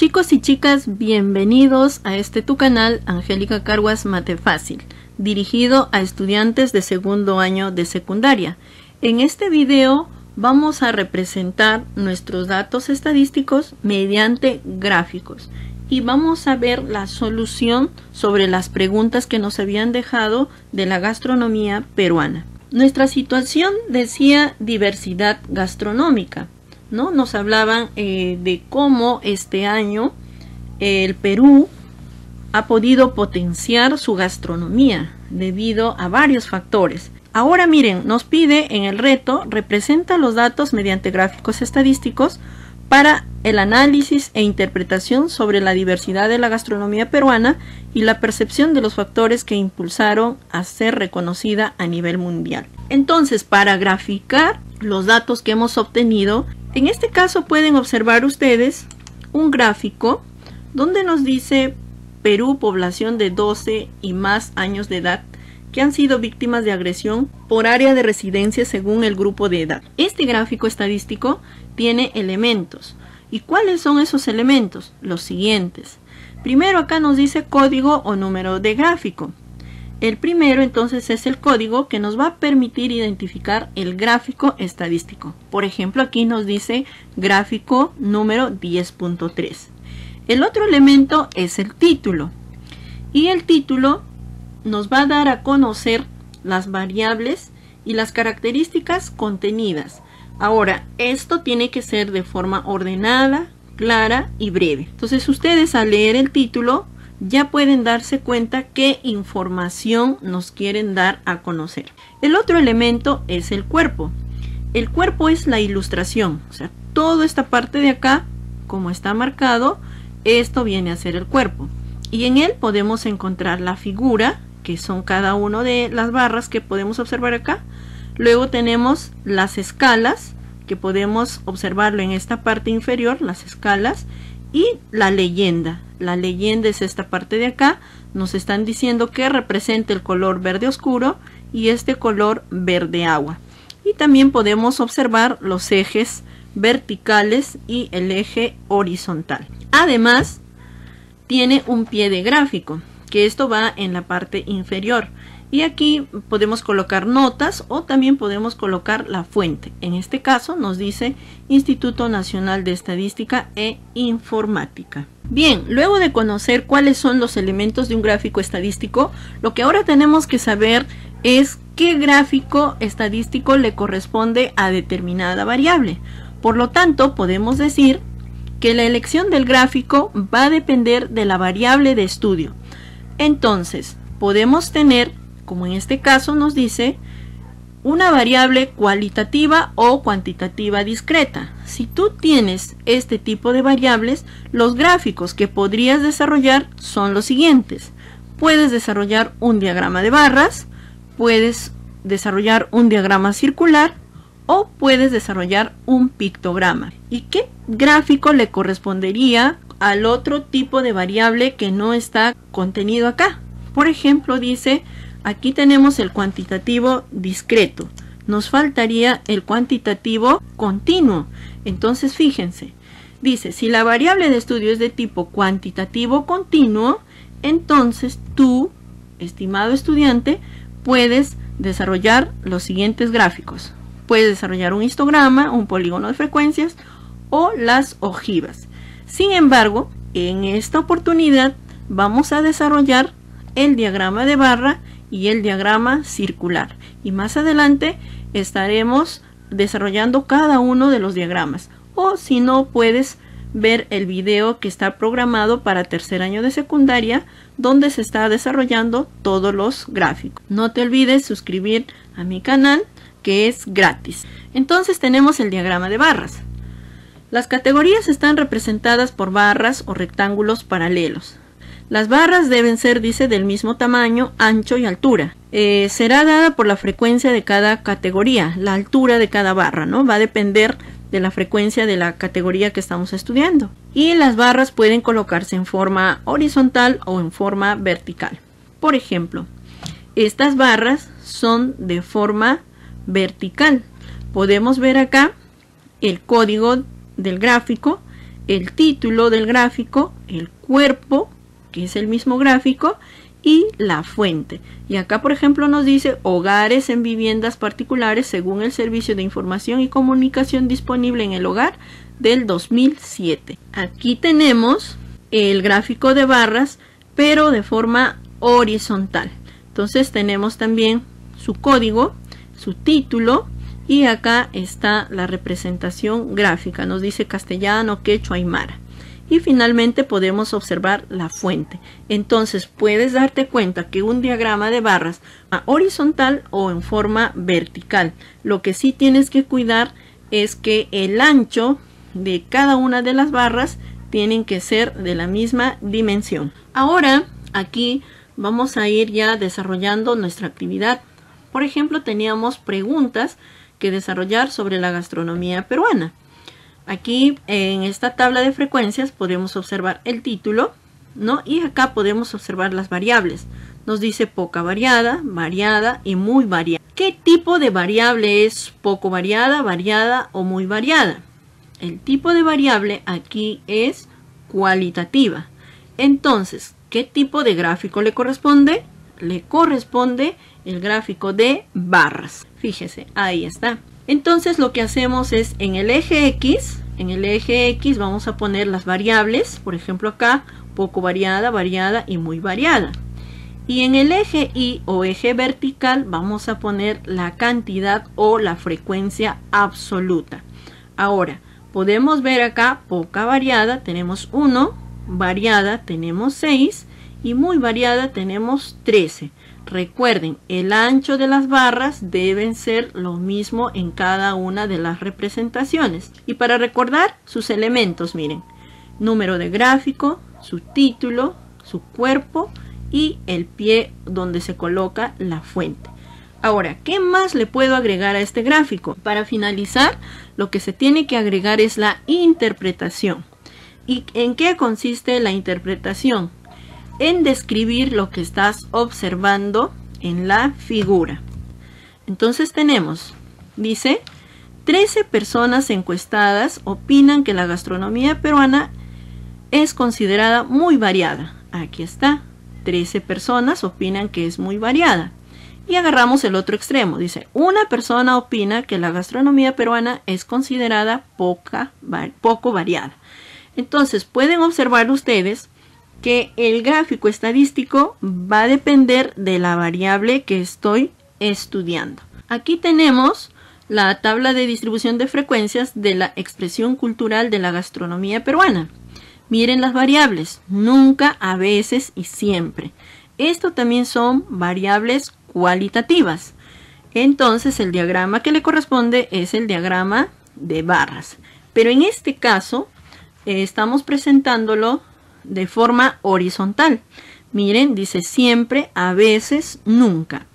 Chicos y chicas, bienvenidos a tu canal Angélica Carguas Mate Fácil, dirigido a estudiantes de segundo año de secundaria. En este video vamos a representar nuestros datos estadísticos mediante gráficos y vamos a ver la solución sobre las preguntas que nos habían dejado de la gastronomía peruana. Nuestra situación decía diversidad gastronómica, ¿no? Nos hablaban de cómo este año el Perú ha podido potenciar su gastronomía debido a varios factores. Ahora miren, nos pide en el reto, representa los datos mediante gráficos estadísticos para el análisis e interpretación sobre la diversidad de la gastronomía peruana y la percepción de los factores que impulsaron a ser reconocida a nivel mundial. Entonces, para graficar los datos que hemos obtenido, en este caso pueden observar ustedes un gráfico donde nos dice Perú, población de 12 y más años de edad que han sido víctimas de agresión por área de residencia según el grupo de edad. Este gráfico estadístico tiene elementos. ¿Y cuáles son esos elementos? Los siguientes. Primero acá nos dice código o número de gráfico. El primero entonces es el código que nos va a permitir identificar el gráfico estadístico. Por ejemplo, aquí nos dice gráfico número 10.3. El otro elemento es el título. Y el título nos va a dar a conocer las variables y las características contenidas. Ahora, esto tiene que ser de forma ordenada, clara y breve. Entonces, ustedes al leer el título ya pueden darse cuenta qué información nos quieren dar a conocer. El otro elemento es el cuerpo. El cuerpo es la ilustración, o sea, toda esta parte de acá, como está marcado, esto viene a ser el cuerpo. Y en él podemos encontrar la figura, que son cada una de las barras que podemos observar acá. Luego tenemos las escalas, que podemos observarlo en esta parte inferior, las escalas, y la leyenda. La leyenda es esta parte de acá. Nos están diciendo que representa el color verde oscuro y este color verde agua. Y también podemos observar los ejes verticales y el eje horizontal. Además, tiene un pie de gráfico, que esto va en la parte inferior. Y aquí podemos colocar notas o también podemos colocar la fuente. En este caso nos dice Instituto Nacional de Estadística e Informática. Bien, luego de conocer cuáles son los elementos de un gráfico estadístico, lo que ahora tenemos que saber es qué gráfico estadístico le corresponde a determinada variable. Por lo tanto, podemos decir que la elección del gráfico va a depender de la variable de estudio. Entonces, podemos tener, como en este caso nos dice, una variable cualitativa o cuantitativa discreta. Si tú tienes este tipo de variables, los gráficos que podrías desarrollar son los siguientes. Puedes desarrollar un diagrama de barras, puedes desarrollar un diagrama circular o puedes desarrollar un pictograma. ¿Y qué gráfico le correspondería al otro tipo de variable que no está contenido acá? Por ejemplo, dice, aquí tenemos el cuantitativo discreto. Nos faltaría el cuantitativo continuo. Entonces, fíjense. Dice, si la variable de estudio es de tipo cuantitativo continuo, entonces tú, estimado estudiante, puedes desarrollar los siguientes gráficos. Puedes desarrollar un histograma, un polígono de frecuencias o las ojivas. Sin embargo, en esta oportunidad vamos a desarrollar el diagrama de barra y el diagrama circular. Y más adelante estaremos desarrollando cada uno de los diagramas. O si no, puedes ver el video que está programado para tercer año de secundaria, donde se está desarrollando todos los gráficos. No te olvides suscribir a mi canal, que es gratis. Entonces tenemos el diagrama de barras. Las categorías están representadas por barras o rectángulos paralelos. Las barras deben ser, dice, del mismo tamaño, ancho y altura. Será dada por la frecuencia de cada categoría, la altura de cada barra, ¿no? Va a depender de la frecuencia de la categoría que estamos estudiando. Y las barras pueden colocarse en forma horizontal o en forma vertical. Por ejemplo, estas barras son de forma vertical. Podemos ver acá el código del gráfico el título del gráfico, el cuerpo, que es el mismo gráfico, y la fuente. Y acá, por ejemplo, nos dice hogares en viviendas particulares según el Servicio de Información y Comunicación disponible en el hogar del 2007. Aquí tenemos el gráfico de barras, pero de forma horizontal. Entonces tenemos también su código, su título, y acá está la representación gráfica. Nos dice castellano, quechua, aymara. Y finalmente podemos observar la fuente. Entonces puedes darte cuenta que un diagrama de barras horizontal o en forma vertical. Lo que sí tienes que cuidar es que el ancho de cada una de las barras tienen que ser de la misma dimensión. Ahora aquí vamos a ir ya desarrollando nuestra actividad. Por ejemplo, teníamos preguntas que desarrollar sobre la gastronomía peruana. Aquí en esta tabla de frecuencias podemos observar el título, ¿no? Y acá podemos observar las variables. Nos dice poca variada, variada y muy variada. ¿Qué tipo de variable es poco variada, variada o muy variada? El tipo de variable aquí es cualitativa. Entonces, ¿qué tipo de gráfico le corresponde? Le corresponde el gráfico de barras. Fíjese, ahí está. Entonces lo que hacemos es en el eje X vamos a poner las variables, por ejemplo acá, poco variada, variada y muy variada. Y en el eje Y o eje vertical vamos a poner la cantidad o la frecuencia absoluta. Ahora, podemos ver acá, poca variada tenemos 1, variada tenemos 6 y muy variada tenemos 13. Recuerden, el ancho de las barras deben ser lo mismo en cada una de las representaciones. Y para recordar sus elementos, miren, número de gráfico, su título, su cuerpo y el pie donde se coloca la fuente. Ahora, ¿qué más le puedo agregar a este gráfico? Para finalizar, lo que se tiene que agregar es la interpretación. ¿Y en qué consiste la interpretación? En describir lo que estás observando en la figura. Entonces tenemos, dice, 13 personas encuestadas opinan que la gastronomía peruana es considerada muy variada. Aquí está, 13 personas opinan que es muy variada. Y agarramos el otro extremo, dice, una persona opina que la gastronomía peruana es considerada poco variada. Entonces pueden observar ustedes que el gráfico estadístico va a depender de la variable que estoy estudiando. Aquí tenemos la tabla de distribución de frecuencias de la expresión cultural de la gastronomía peruana. Miren las variables, nunca, a veces y siempre. Esto también son variables cualitativas. Entonces el diagrama que le corresponde es el diagrama de barras. Pero en este caso estamos presentándolo de forma horizontal. Miren, dice siempre, a veces, nunca.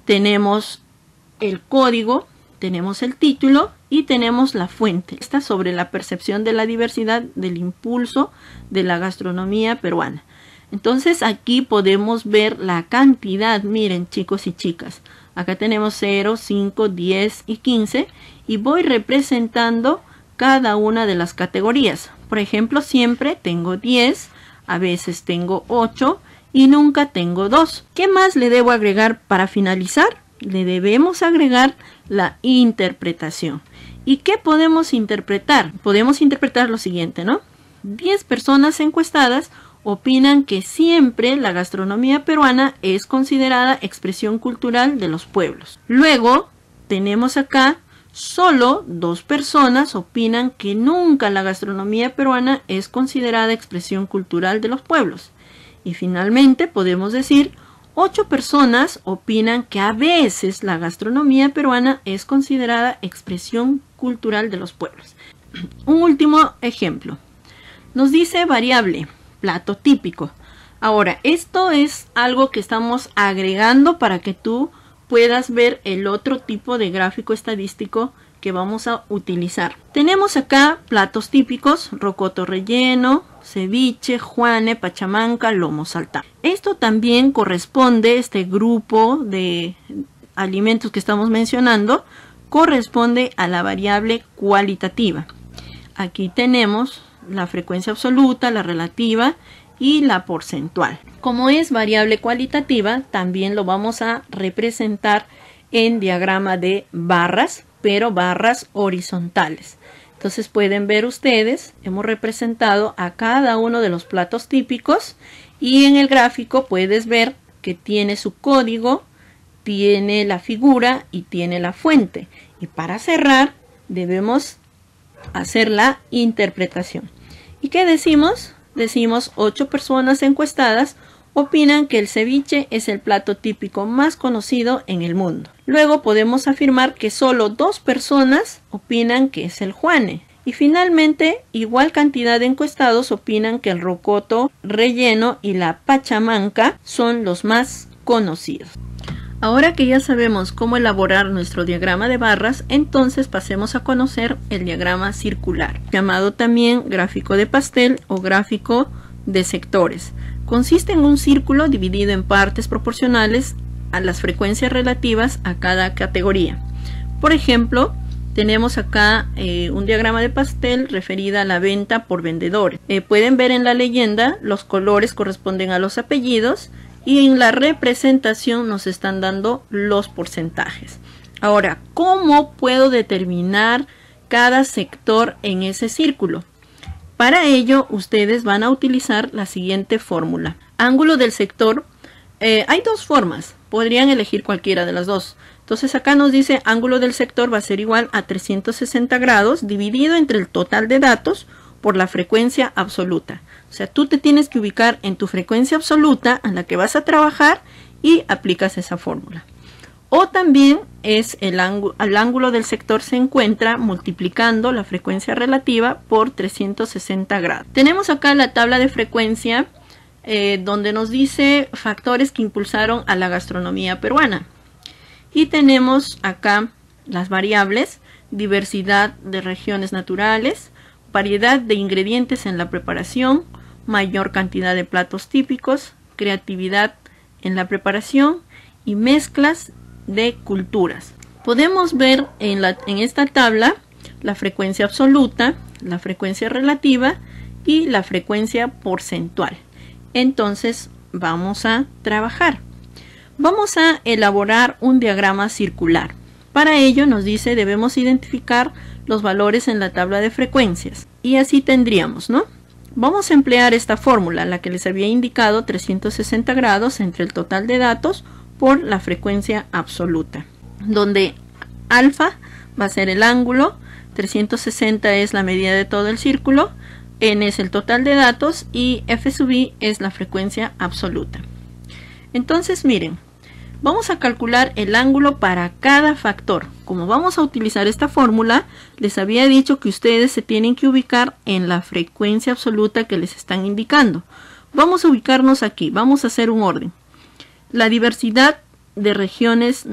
Tenemos el código, tenemos el título y tenemos la fuente. Está sobre la percepción de la diversidad del impulso de la gastronomía peruana. Entonces aquí podemos ver la cantidad. Miren, chicos y chicas, acá tenemos 0, 5, 10 y 15 y voy representando cada una de las categorías. Por ejemplo, siempre tengo 10, a veces tengo 8 y nunca tengo 2. ¿Qué más le debo agregar para finalizar? Le debemos agregar la interpretación. ¿Y qué podemos interpretar? Podemos interpretar lo siguiente, ¿no? 10 personas encuestadas opinan que siempre la gastronomía peruana es considerada expresión cultural de los pueblos. Luego tenemos acá solo 2 personas opinan que nunca la gastronomía peruana es considerada expresión cultural de los pueblos. Y finalmente podemos decir 8 personas opinan que a veces la gastronomía peruana es considerada expresión cultural de los pueblos. Un último ejemplo. Nos dice variable, plato típico. Ahora, esto es algo que estamos agregando para que tú puedas ver el otro tipo de gráfico estadístico que vamos a utilizar. Tenemos acá platos típicos, rocoto relleno, ceviche, juane, pachamanca, lomo saltado. Esto también corresponde, este grupo de alimentos que estamos mencionando, corresponde a la variable cualitativa. Aquí tenemos la frecuencia absoluta, la relativa y la porcentual. Como es variable cualitativa, también lo vamos a representar en diagrama de barras, pero barras horizontales. Entonces pueden ver ustedes, hemos representado a cada uno de los platos típicos y en el gráfico puedes ver que tiene su código, tiene la figura y tiene la fuente. Y para cerrar debemos hacer la interpretación. ¿Y qué decimos? Decimos 8 personas encuestadas opinan que el ceviche es el plato típico más conocido en el mundo. Luego podemos afirmar que solo 2 personas opinan que es el juane. Y finalmente, igual cantidad de encuestados opinan que el rocoto relleno y la pachamanca son los más conocidos. Ahora que ya sabemos cómo elaborar nuestro diagrama de barras, entonces pasemos a conocer el diagrama circular, llamado también gráfico de pastel o gráfico de sectores. Consiste en un círculo dividido en partes proporcionales a las frecuencias relativas a cada categoría. Por ejemplo, tenemos acá un diagrama de pastel referida a la venta por vendedores. Pueden ver en la leyenda los colores corresponden a los apellidos y en la representación nos están dando los porcentajes. Ahora, ¿cómo puedo determinar cada sector en ese círculo? Para ello, ustedes van a utilizar la siguiente fórmula. Ángulo del sector, hay 2 formas, podrían elegir cualquiera de las 2. Entonces acá nos dice ángulo del sector va a ser igual a 360 grados dividido entre el total de datos por la frecuencia absoluta. O sea, tú te tienes que ubicar en tu frecuencia absoluta en la que vas a trabajar y aplicas esa fórmula. O también es el ángulo del sector se encuentra multiplicando la frecuencia relativa por 360 grados. Tenemos acá la tabla de frecuencia donde nos dice factores que impulsaron a la gastronomía peruana. Y tenemos acá las variables, diversidad de regiones naturales, variedad de ingredientes en la preparación, mayor cantidad de platos típicos, creatividad en la preparación y mezclas de culturas. Podemos ver en esta tabla la frecuencia absoluta, la frecuencia relativa y la frecuencia porcentual. Entonces vamos a trabajar. Vamos a elaborar un diagrama circular. Para ello nos dice debemos identificar los valores en la tabla de frecuencias. Y así tendríamos, ¿no? Vamos a emplear esta fórmula, la que les había indicado, 360 grados entre el total de datos por la frecuencia absoluta, donde alfa va a ser el ángulo, 360 es la medida de todo el círculo, n es el total de datos y f sub i es la frecuencia absoluta. Entonces miren, vamos a calcular el ángulo para cada factor. Como vamos a utilizar esta fórmula, les había dicho que ustedes se tienen que ubicar en la frecuencia absoluta que les están indicando. Vamos a ubicarnos aquí, vamos a hacer un orden. La diversidad de regiones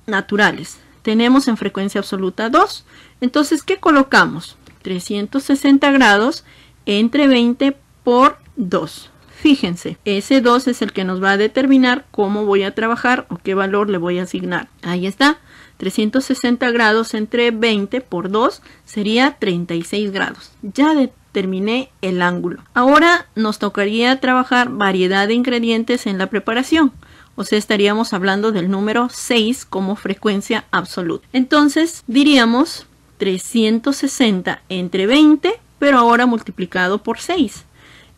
naturales. Tenemos en frecuencia absoluta 2. Entonces, ¿qué colocamos? 360 grados entre 20 por 2. Fíjense, ese 2 es el que nos va a determinar cómo voy a trabajar o qué valor le voy a asignar. Ahí está, 360 grados entre 20 por 2 sería 36 grados. Ya determiné el ángulo. Ahora nos tocaría trabajar variedad de ingredientes en la preparación. O sea, estaríamos hablando del número 6 como frecuencia absoluta. Entonces diríamos 360 entre 20, pero ahora multiplicado por 6.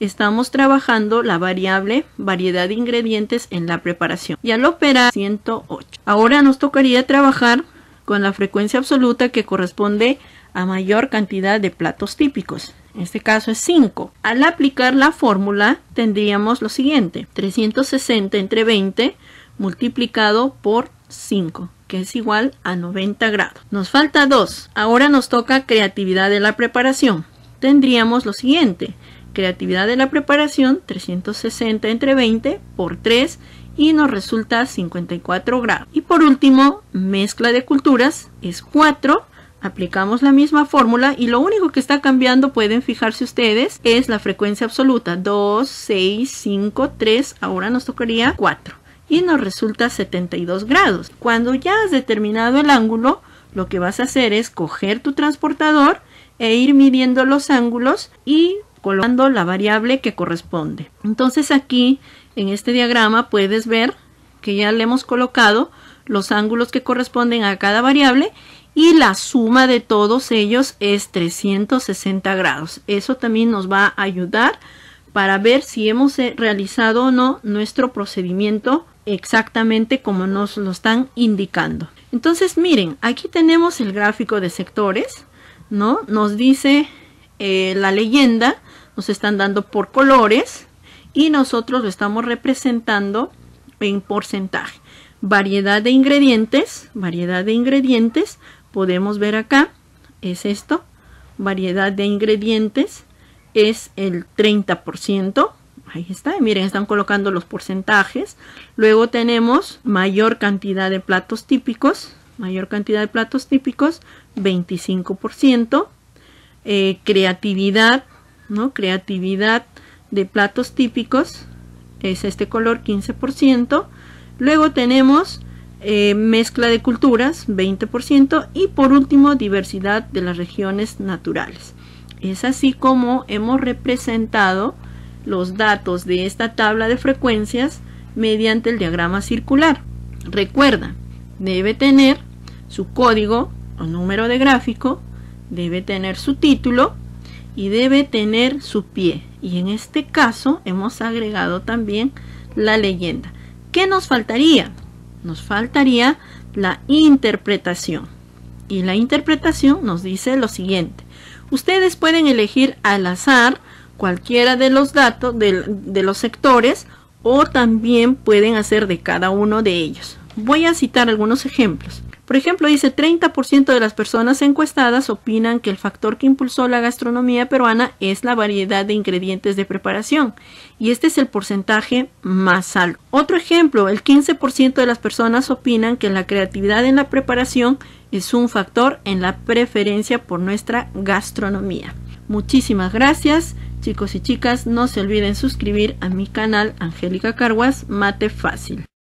Estamos trabajando la variable variedad de ingredientes en la preparación. Y al operar 108. Ahora nos tocaría trabajar con la frecuencia absoluta que corresponde a mayor cantidad de platos típicos. En este caso es 5. Al aplicar la fórmula tendríamos lo siguiente. 360 entre 20 multiplicado por 5, que es igual a 90 grados. Nos falta 2. Ahora nos toca creatividad de la preparación. Tendríamos lo siguiente. Creatividad de la preparación, 360 entre 20 por 3 y nos resulta 54 grados. Y por último, mezcla de culturas es 4. Aplicamos la misma fórmula y lo único que está cambiando, pueden fijarse ustedes, es la frecuencia absoluta. 2, 6, 5, 3, ahora nos tocaría 4 y nos resulta 72 grados. Cuando ya has determinado el ángulo, lo que vas a hacer es coger tu transportador e ir midiendo los ángulos y colocando la variable que corresponde. Entonces aquí en este diagrama puedes ver que ya le hemos colocado los ángulos que corresponden a cada variable y la suma de todos ellos es 360 grados. Eso también nos va a ayudar para ver si hemos realizado o no nuestro procedimiento exactamente como nos lo están indicando. Entonces miren, aquí tenemos el gráfico de sectores, ¿no? Nos dice la leyenda, nos están dando por colores y nosotros lo estamos representando en porcentaje. Variedad de ingredientes, podemos ver acá, es esto, variedad de ingredientes es el 30%, ahí está, miren, están colocando los porcentajes. Luego tenemos mayor cantidad de platos típicos, 25%, creatividad, ¿no? Creatividad de platos típicos es este color, 15%. Luego tenemos mezcla de culturas, 20%, y por último diversidad de las regiones naturales. Es así como hemos representado los datos de esta tabla de frecuencias mediante el diagrama circular. Recuerda, debe tener su código o número de gráfico, debe tener su título y debe tener su pie. Y en este caso hemos agregado también la leyenda. ¿Qué nos faltaría? Nos faltaría la interpretación. Y la interpretación nos dice lo siguiente. Ustedes pueden elegir al azar cualquiera de los datos de los sectores o también pueden hacer de cada uno de ellos. Voy a citar algunos ejemplos. Por ejemplo, dice 30% de las personas encuestadas opinan que el factor que impulsó la gastronomía peruana es la variedad de ingredientes de preparación. Y este es el porcentaje más alto. Otro ejemplo, el 15% de las personas opinan que la creatividad en la preparación es un factor en la preferencia por nuestra gastronomía. Muchísimas gracias, chicos y chicas. No se olviden suscribir a mi canal Angélica Carguas Mate Fácil.